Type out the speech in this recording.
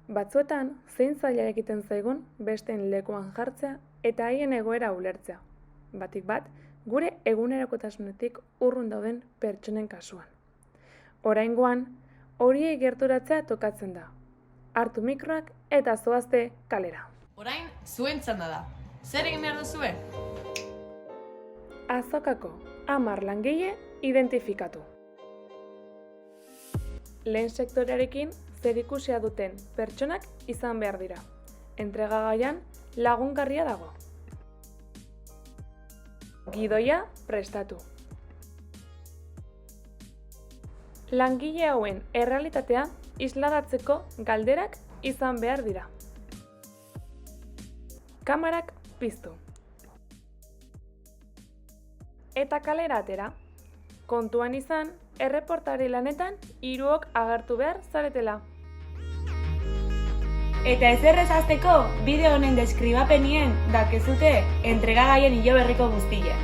Batzuetan, zein zaila egiten zaigun besteen lekuan jartzea eta haien egoera ulertzea. Batik bat, gure egunerokotasunetik urrun dauden pertsonen kasuan. Oraingoan, horiei gerturatzea tokatzen da. Hartu mikroak eta zoazte kalera. Orain, zuen txanda da. Zer egin behar duzue? Azokako 10 langile identifikatu. Lehen sektorearekin zerikusia duten pertsonak izan behar dira. Entregagaian lagungarria dago. Gidoia prestatu. Langile hauen errealitatea isladatzeko galderak izan behar dira. Kamarak piztu. Eta kalera atera. Kontuan izan, erreportari lanetan 3 agertu behar zaretela. Eta ez errezazteko, bideo honen deskribapenien dakezute entregagaien hilo berriko guztia.